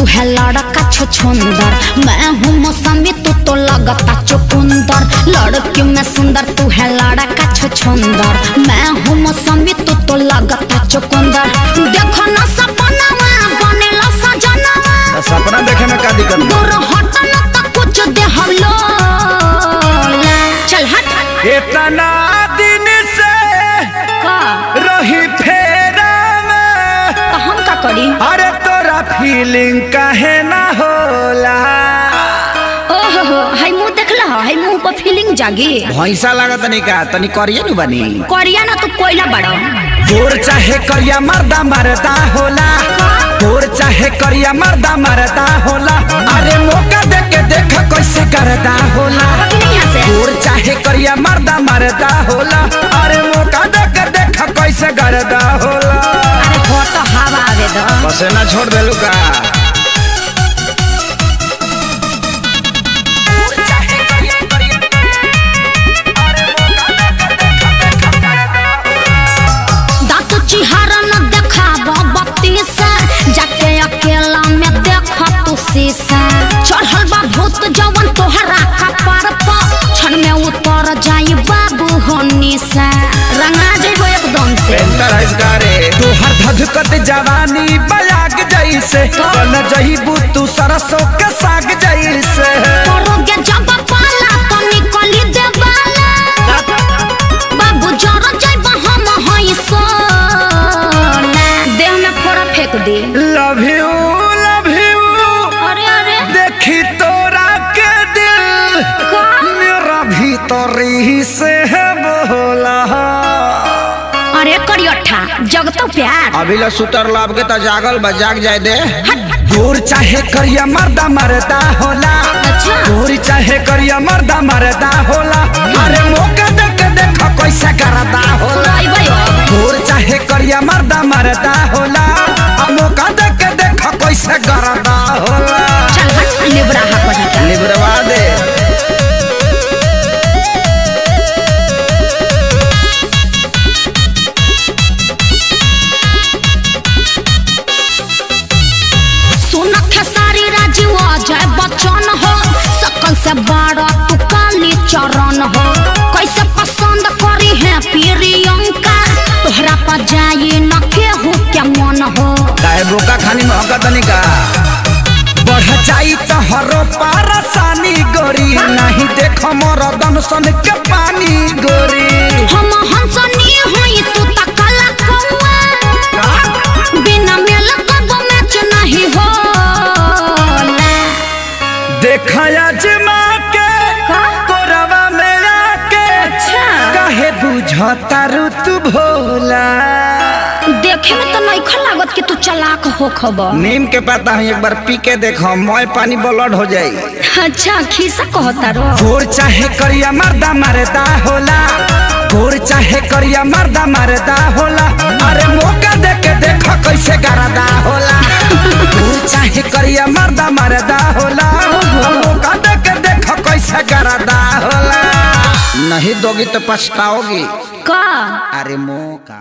तू है लड़का छुछुंदर, मैं हूँ मौसमी तू तो लगता चुकुंदर। लड़की में सुंदर तू है लड़का छुछुंदर, मैं हूँ मौसमी तू तो लगता चुकुंदर। देखो ना सपना बनेला सजनवा, सपना देखे में का दिक्कत? दूर हट ना तो कुछ दे हम लोग। चल हट। इतना दिन से का रही फेरा में, तो हम का करी? अरे तोरा फीलिंग काहे ना होला? ओहो हाय मुंह देखला, हाय मुंह पर फीलिंग जागी। भैंसा लागत नहीं का तनी करिए नु बनी। करिया ना तू कोयला बड़ा। गोर चाहे करिया मर्दा मरदा होला, गोर चाहे करिया मर्दा मरदा होला। अरे मौका दे के देख कैसे करदा होला। गोर चाहे करिया मर्दा मरदा होला, अरे मौका दे के देख कैसे करदा होला। अरे हो तो हवा आवे दो। पसेना छोड़ देलू का? चिहारा न देखाबो बत्ती से, जाके अकेला में देख तू शीशा। चढ़ल बा भूत जवन तोहरा कपार पर, क्षण में उतर जाई बाबू होनी से। रंगा जेबो एकदम से। तोहर धधकत जवानी बयाग जैसे, चल जइबू तू सरसों के साग जैसे। करोगे जब पाला तो निकली देवाला, बाबू जरा जाइबा हम हई सो। देह में फोड़ा फेंक दे। Love you love you. अरे अरे देखी तोरा के दिल का? मेरा भीतरी से है बोला। अरे करियठा जगतो प्यार। अभी ला सुतर लाभ के तो जागल बा, जाग जाए दे। गोर चाहे करिया मर्दा मरदा होला, अच्छा गोर चाहे करिया मर्दा मरदा होला। अरे मौका दे के देखो कैसे करदा होला। गोर चाहे करिया मर्दा मरदा होला, मौका दे के देखो कैसे करदा होला। चल हट लिबरा हा पड़ता। लिबरवा दे। सुन खेसारी राजीव अजय बच्चन हो, सकल से बड़ा तू काली चरण हो। कैसे पसंद करी है प्रियंका, तोहरा पर जाई न केहू के मन हो। काहे बोका खानी महकत नहीं का? बढ़ जाई तो हरो पारसानी गोरी, नहीं देखो मोर दनसन के पानी गोरी। हम हंसनी होई तू त काला कौआ, बिना मेल कब मैच नहीं हो। देखा जमा के कोरवा में आके, काहे बुझता ऋतु भोला। देखे में तो नहीं लागत कि तू चालाक हो खबर। नीम के पता है एक बार पी के देखो, मोय पानी ब्लड हो जाई। अच्छा खीसा कहता रो। गोर चाहे करिया मर्दा मरदा होला, गोर चाहे करिया मर्दा मरदा होला। अरे मौका दे के देखो कैसे करदा होला। गोर चाहे करिया मर्दा मरदा होला, मौका दे के देखो कैसे करदा होला। नहीं दोगी तो पछताओगी। का अरे मौका